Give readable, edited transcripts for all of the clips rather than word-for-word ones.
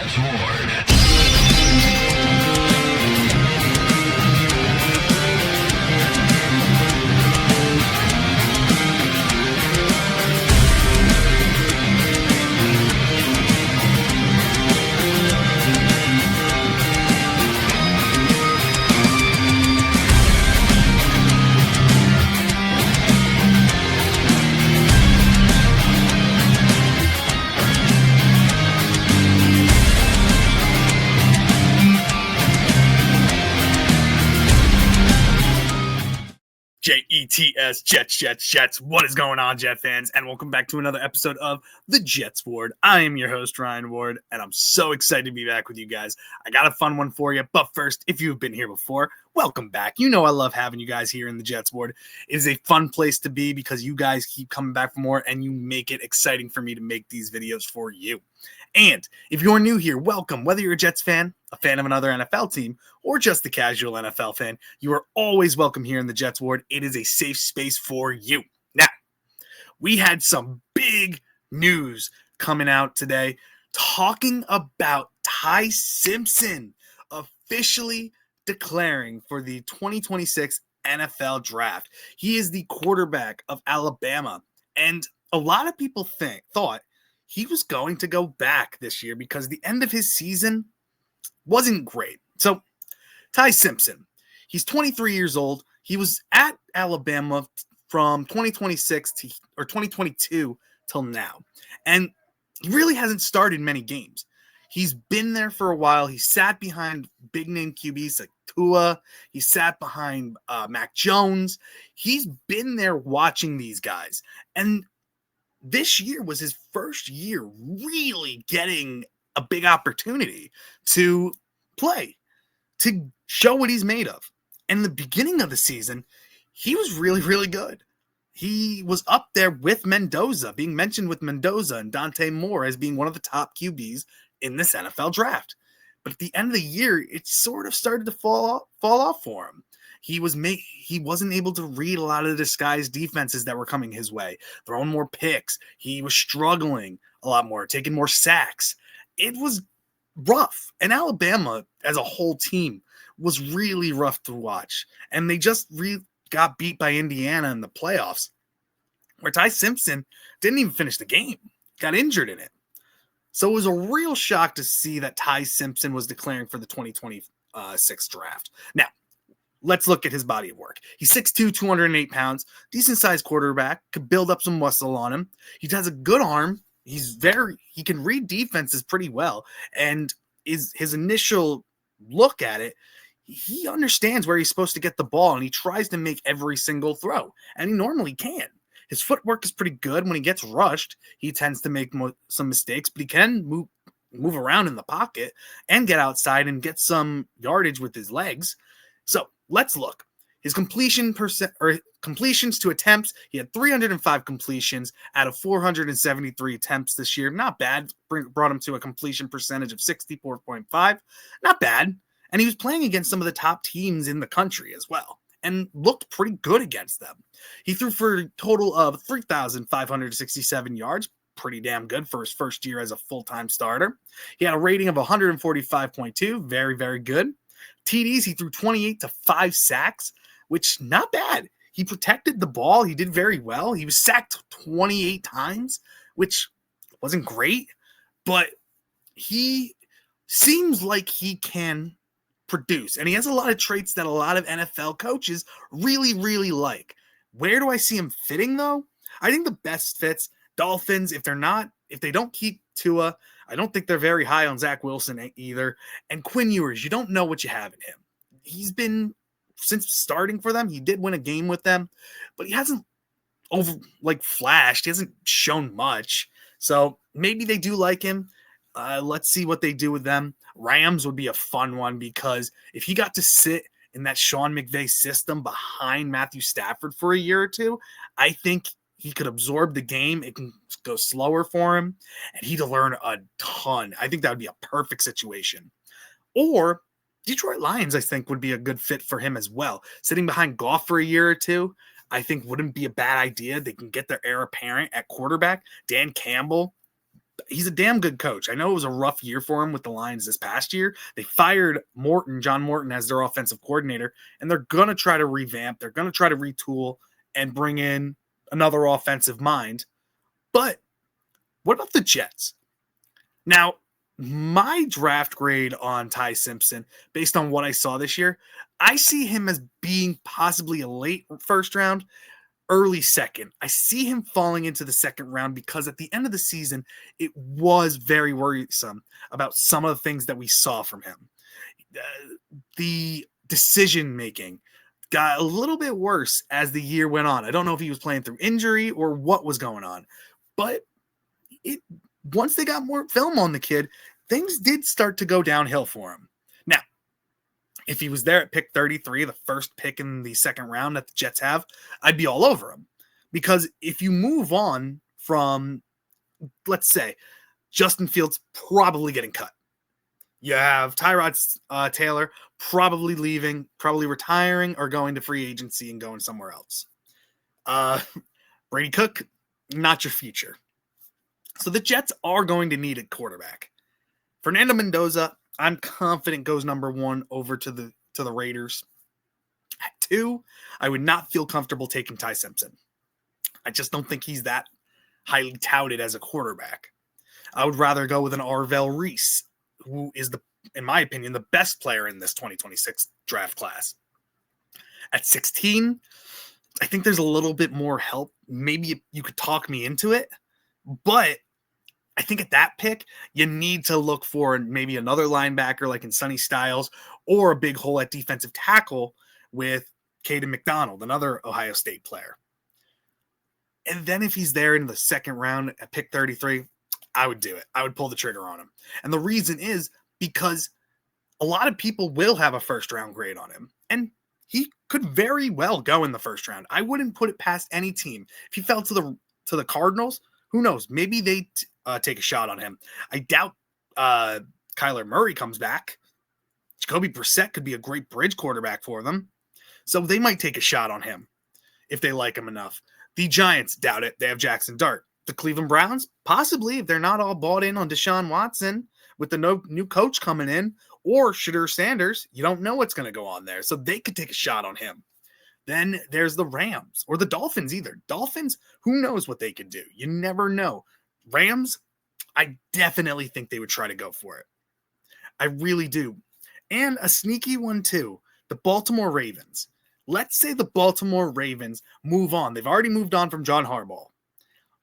Jets Ward. Jets. What is going on, Jet fans? And welcome back to another episode of the Jets Ward. I am your host, Ryan Ward, and I'm so excited to be back with you guys. I got a fun one for you, but first, if you've been here before, welcome back. You know I love having you guys here in the Jets Ward. It is a fun place to be because you guys keep coming back for more, and you make it exciting for me to make these videos for you. And if you're new here, welcome. Whether you're a Jets fan, a fan of another NFL team, or just a casual NFL fan, you are always welcome here in the Jets Ward. It is a safe space for you. Now, we had some big news coming out today talking about Ty Simpson officially declaring for the 2026 NFL Draft. He is the quarterback of Alabama, and a lot of people thought he was going to go back this year because the end of his season wasn't great. So, Ty Simpson, he's 23 years old. He was at Alabama from 2022 till now. And he really hasn't started many games. He's been there for a while. He sat behind big name QBs like Tua. He sat behind Mac Jones. He's been there watching these guys. And this year was his first year really getting a big opportunity to play, to show what he's made of. And in the beginning of the season, he was really, really good. He was up there with Mendoza, being mentioned with Mendoza and Dante Moore as being one of the top QBs in this NFL draft. But at the end of the year, it sort of started to fall off for him. He wasn't able to read a lot of the disguised defenses that were coming his way, throwing more picks. He was struggling a lot more, taking more sacks. It was rough. And Alabama as a whole team was really rough to watch. And they just got beat by Indiana in the playoffs, where Ty Simpson didn't even finish the game, got injured in it. So it was a real shock to see that Ty Simpson was declaring for the 2026 draft. Now, let's look at his body of work. He's 6'2", 208 pounds, decent-sized quarterback, could build up some muscle on him. He has a good arm. He can read defenses pretty well. And his initial look at it, he understands where he's supposed to get the ball, and he tries to make every single throw. And he normally can. His footwork is pretty good. When he gets rushed, he tends to make some mistakes, but he can move around in the pocket and get outside and get some yardage with his legs. So let's look. His completions to attempts, he had 305 completions out of 473 attempts this year. Not bad. Brought him to a completion percentage of 64.5. Not bad. And he was playing against some of the top teams in the country as well, and looked pretty good against them. He threw for a total of 3,567 yards. Pretty damn good for his first year as a full-time starter. He had a rating of 145.2. Very, very good. TDs, he threw 28 to 5 sacks, which not bad. He protected the ball. He did very well. He was sacked 28 times, which wasn't great, but he seems like he can produce. And he has a lot of traits that a lot of NFL coaches really, really like. Where do I see him fitting, though? I think the best fits, Dolphins, if they don't keep Tua, I don't think they're very high on Zach Wilson either. And Quinn Ewers, you don't know what you have in him. He's been, since starting for them, he did win a game with them, but he hasn't flashed. He hasn't shown much. So maybe they do like him. Let's see what they do with them. Rams would be a fun one because if he got to sit in that Sean McVay system behind Matthew Stafford for a year or two, I think he could absorb the game. It can go slower for him, and he'd learn a ton. I think that would be a perfect situation. Or Detroit Lions, I think, would be a good fit for him as well. Sitting behind Goff for a year or two, I think wouldn't be a bad idea. They can get their heir apparent at quarterback. Dan Campbell, he's a damn good coach. I know it was a rough year for him with the Lions this past year. They fired John Morton, as their offensive coordinator, and they're going to try to revamp. They're going to try to retool and bring in another offensive mind. But what about the Jets? Now, my draft grade on Ty Simpson, based on what I saw this year, I see him as being possibly a late first round, early second. I see him falling into the second round because at the end of the season, it was very worrisome about some of the things that we saw from him. The decision making got a little bit worse as the year went on. I don't know if he was playing through injury or what was going on, but once they got more film on the kid, things did start to go downhill for him. Now, if he was there at pick 33, the first pick in the second round that the Jets have, I'd be all over him. Because if you move on from, let's say, Justin Fields probably getting cut. You have Tyrod Taylor probably leaving, probably retiring, or going to free agency and going somewhere else. Brady Cook, not your future. So the Jets are going to need a quarterback. Fernando Mendoza, I'm confident, goes number 1 over to the Raiders. At 2, I would not feel comfortable taking Ty Simpson. I just don't think he's that highly touted as a quarterback. I would rather go with an Arvell Reese, who is, in my opinion, the best player in this 2026 draft class. At 16, I think there's a little bit more help. Maybe you could talk me into it, but I think at that pick, you need to look for maybe another linebacker like in Sonny Styles, or a big hole at defensive tackle with Caden McDonald, another Ohio State player. And then if he's there in the second round at pick 33, I would do it. I would pull the trigger on him. And the reason is because a lot of people will have a first round grade on him. And he could very well go in the first round. I wouldn't put it past any team. If he fell to the Cardinals, who knows? Maybe they take a shot on him. I doubt Kyler Murray comes back. Jacoby Brissett could be a great bridge quarterback for them. So they might take a shot on him if they like him enough. The Giants, doubt it. They have Jackson Dart. The Cleveland Browns, possibly, if they're not all bought in on Deshaun Watson with the new coach coming in, or Shedeur Sanders, you don't know what's going to go on there. So they could take a shot on him. Then there's the Rams or the Dolphins either. Dolphins, who knows what they could do? You never know. Rams, I definitely think they would try to go for it. I really do. And a sneaky one too, the Baltimore Ravens. Let's say the Baltimore Ravens move on. They've already moved on from John Harbaugh.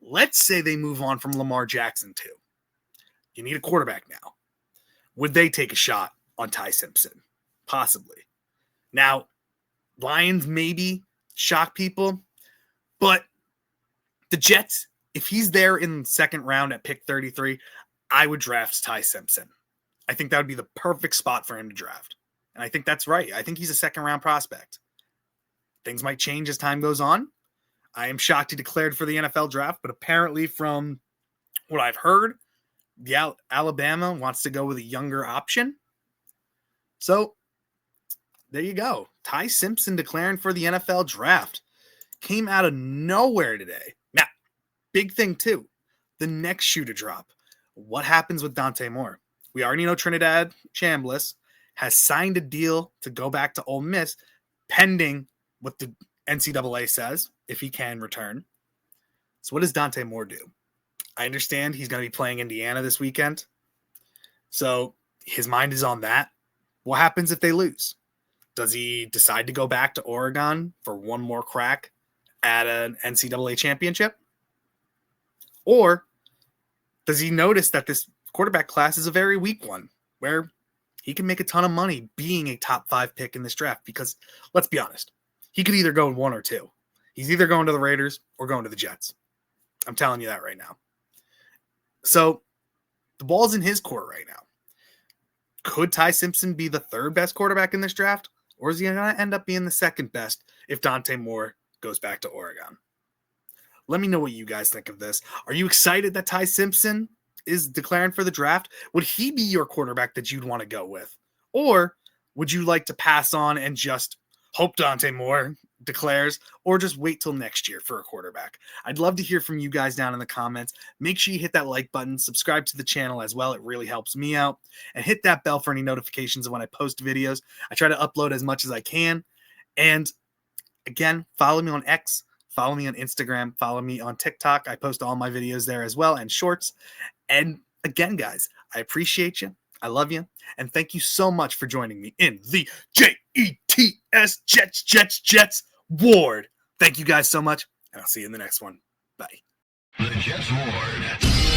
Let's say they move on from Lamar Jackson too. You need a quarterback now. Would they take a shot on Ty Simpson? Possibly. Now, Lions maybe shock people, but the Jets, if he's there in the second round at pick 33, I would draft Ty Simpson. I think that would be the perfect spot for him to draft. And I think that's right. I think he's a second round prospect. Things might change as time goes on. I am shocked he declared for the NFL draft, but apparently from what I've heard, the Alabama wants to go with a younger option. So there you go. Ty Simpson declaring for the NFL draft. Came out of nowhere today. Now, big thing too, the next shoe to drop. What happens with Dante Moore? We already know Trinidad Chambliss has signed a deal to go back to Ole Miss pending what the NCAA says, if he can return. So what does Dante Moore do? I understand he's going to be playing Indiana this weekend. So his mind is on that. What happens if they lose? Does he decide to go back to Oregon for one more crack at an NCAA championship? Or does he notice that this quarterback class is a very weak one where he can make a ton of money being a top 5 pick in this draft? Because let's be honest, he could either go in one or two. He's either going to the Raiders or going to the Jets. I'm telling you that right now. So the ball's in his court right now. Could Ty Simpson be the third best quarterback in this draft? Or is he going to end up being the second best if Dante Moore goes back to Oregon? Let me know what you guys think of this. Are you excited that Ty Simpson is declaring for the draft? Would he be your quarterback that you'd want to go with? Or would you like to pass on and just hope Dante Moore declares, or just wait till next year for a quarterback. I'd love to hear from you guys down in the comments. Make sure you hit that like button, subscribe to the channel as well. It really helps me out. And hit that bell for any notifications of when I post videos. I try to upload as much as I can. And again, follow me on X, follow me on Instagram, follow me on TikTok. I post all my videos there as well and shorts. And again, guys, I appreciate you. I love you. And thank you so much for joining me in the JETS Jets Ward. Thank you guys so much. And I'll see you in the next one. Bye. The Jets Ward.